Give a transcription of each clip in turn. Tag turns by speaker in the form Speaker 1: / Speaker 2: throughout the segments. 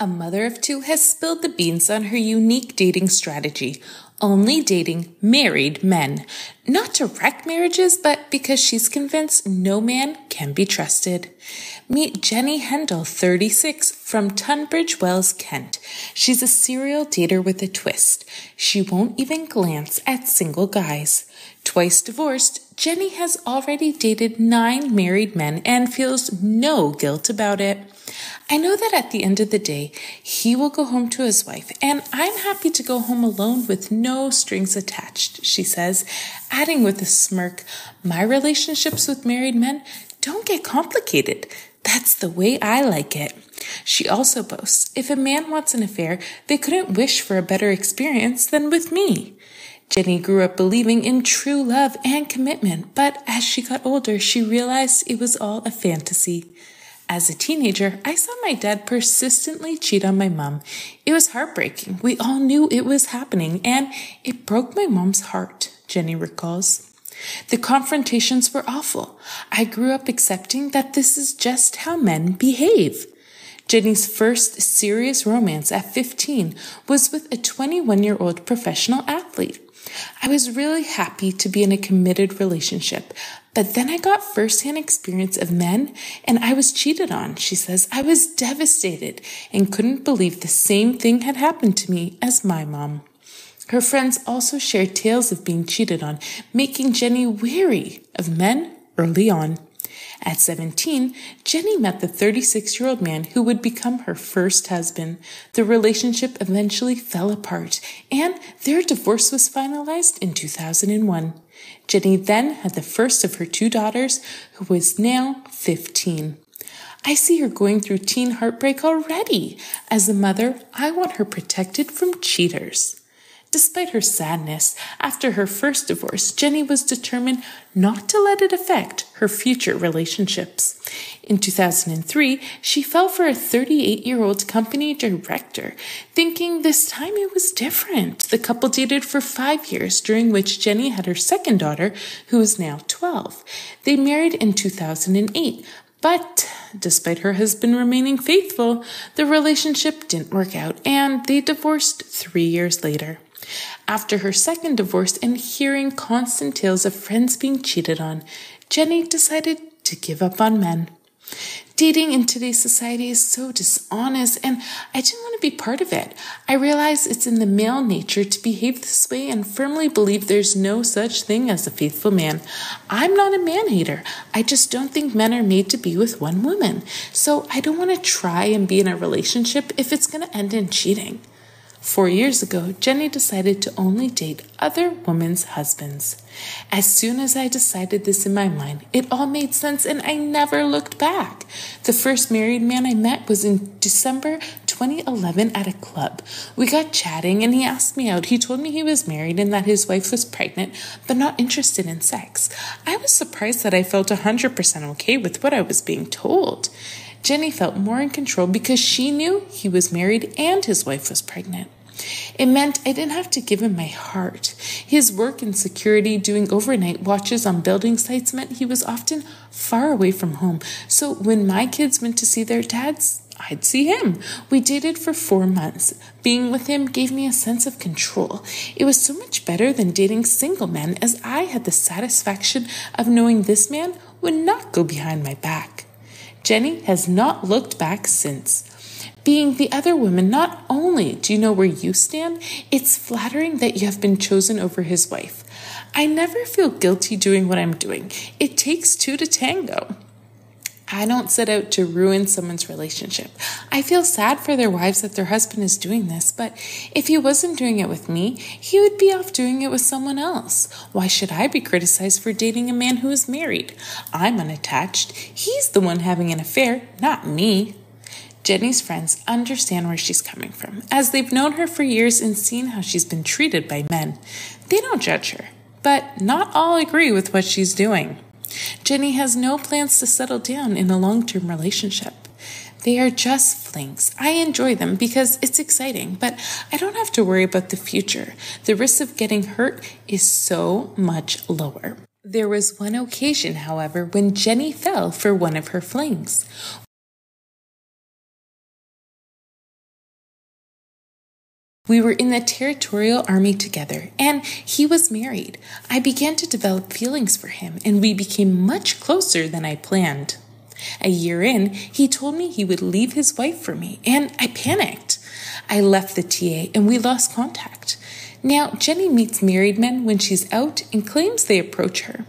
Speaker 1: A mother of two has spilled the beans on her unique dating strategy, only dating married men. Not to wreck marriages, but because she's convinced no man can be trusted. Meet Jenny Hendel, 36, from Tunbridge Wells, Kent. She's a serial dater with a twist. She won't even glance at single guys. Twice divorced, Jenny has already dated 9 married men and feels no guilt about it. I know that at the end of the day, he will go home to his wife, and I'm happy to go home alone with no strings attached, she says, adding with a smirk, my relationships with married men don't get complicated. That's the way I like it. She also boasts, if a man wants an affair, they couldn't wish for a better experience than with me. Jenny grew up believing in true love and commitment, but as she got older, she realized it was all a fantasy. As a teenager, I saw my dad persistently cheat on my mom. It was heartbreaking. We all knew it was happening, and it broke my mom's heart, Jenny recalls. The confrontations were awful. I grew up accepting that this is just how men behave. Jenny's first serious romance at 15 was with a 21-year-old professional athlete. I was really happy to be in a committed relationship, but then I got firsthand experience of men and I was cheated on, she says. I was devastated and couldn't believe the same thing had happened to me as my mom. Her friends also shared tales of being cheated on, making Jenny wary of men early on. At 17, Jenny met the 36-year-old man who would become her first husband. The relationship eventually fell apart, and their divorce was finalized in 2001. Jenny then had the first of her 2 daughters, who was now 15. I see her going through teen heartbreak already. As a mother, I want her protected from cheaters. Despite her sadness, after her first divorce, Jenny was determined not to let it affect her future relationships. In 2003, she fell for a 38-year-old company director, thinking this time it was different. The couple dated for 5 years, during which Jenny had her second daughter, who is now 12. They married in 2008. But despite her husband remaining faithful, the relationship didn't work out, and they divorced 3 years later. After her second divorce and hearing constant tales of friends being cheated on, Jenny decided to give up on men. Dating in today's society is so dishonest, and I didn't want to be part of it. I realize it's in the male nature to behave this way and firmly believe there's no such thing as a faithful man. I'm not a man-hater. I just don't think men are made to be with one woman. So I don't want to try and be in a relationship if it's going to end in cheating. 4 years ago, Jenny decided to only date other women's husbands. As soon as I decided this in my mind, it all made sense and I never looked back. The first married man I met was in December 2011 at a club. We got chatting and he asked me out. He told me he was married and that his wife was pregnant, but not interested in sex. I was surprised that I felt 100% okay with what I was being told. Jenny felt more in control because she knew he was married and his wife was pregnant. It meant I didn't have to give him my heart. His work in security, doing overnight watches on building sites, meant he was often far away from home. So when my kids went to see their dads, I'd see him. We dated for 4 months. Being with him gave me a sense of control. It was so much better than dating single men, as I had the satisfaction of knowing this man would not go behind my back. Jenny has not looked back since. Being the other woman, not only do you know where you stand, it's flattering that you have been chosen over his wife. I never feel guilty doing what I'm doing. It takes 2 to tango. I don't set out to ruin someone's relationship. I feel sad for their wives that their husband is doing this, but if he wasn't doing it with me, he would be off doing it with someone else. Why should I be criticized for dating a man who is married? I'm unattached. He's the one having an affair, not me. Jenny's friends understand where she's coming from, as they've known her for years and seen how she's been treated by men. They don't judge her, but not all agree with what she's doing. Jenny has no plans to settle down in a long-term relationship. They are just flings. I enjoy them because it's exciting, but I don't have to worry about the future. The risk of getting hurt is so much lower. There was one occasion, however, when Jenny fell for one of her flings. We were in the Territorial Army together, and he was married. I began to develop feelings for him, and we became much closer than I planned. A year in, he told me he would leave his wife for me, and I panicked. I left the TA, and we lost contact. Now, Jenny meets married men when she's out and claims they approach her.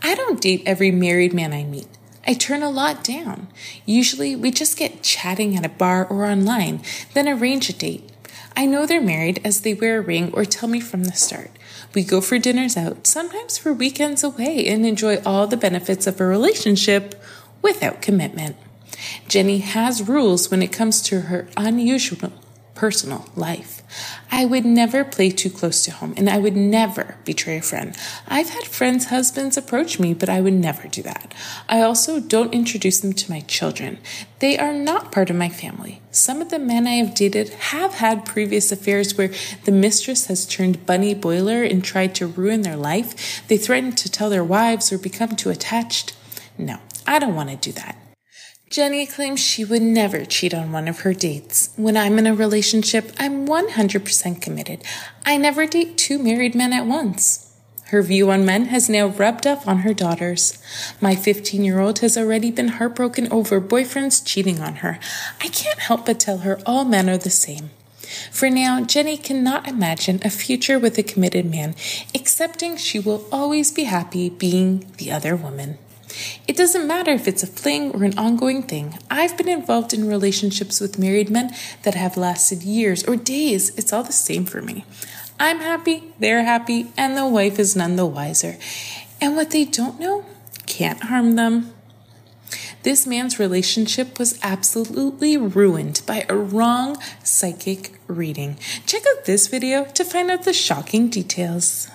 Speaker 1: I don't date every married man I meet. I turn a lot down. Usually, we just get chatting at a bar or online, then arrange a date. I know they're married as they wear a ring or tell me from the start. We go for dinners out, sometimes for weekends away, and enjoy all the benefits of a relationship without commitment. Jenny has rules when it comes to her unusual personal life. I would never play too close to home, and I would never betray a friend. I've had friends' husbands approach me, but I would never do that. I also don't introduce them to my children. They are not part of my family. Some of the men I have dated have had previous affairs where the mistress has turned bunny boiler and tried to ruin their life. They threaten to tell their wives or become too attached. No, I don't want to do that. Jenny claims she would never cheat on one of her dates. When I'm in a relationship, I'm 100% committed. I never date two married men at once. Her view on men has now rubbed off on her daughters. My 15-year-old has already been heartbroken over boyfriends cheating on her. I can't help but tell her all men are the same. For now, Jenny cannot imagine a future with a committed man, accepting she will always be happy being the other woman. It doesn't matter if it's a fling or an ongoing thing. I've been involved in relationships with married men that have lasted years or days. It's all the same for me. I'm happy, they're happy, and the wife is none the wiser. And what they don't know can't harm them. This man's relationship was absolutely ruined by a wrong psychic reading. Check out this video to find out the shocking details.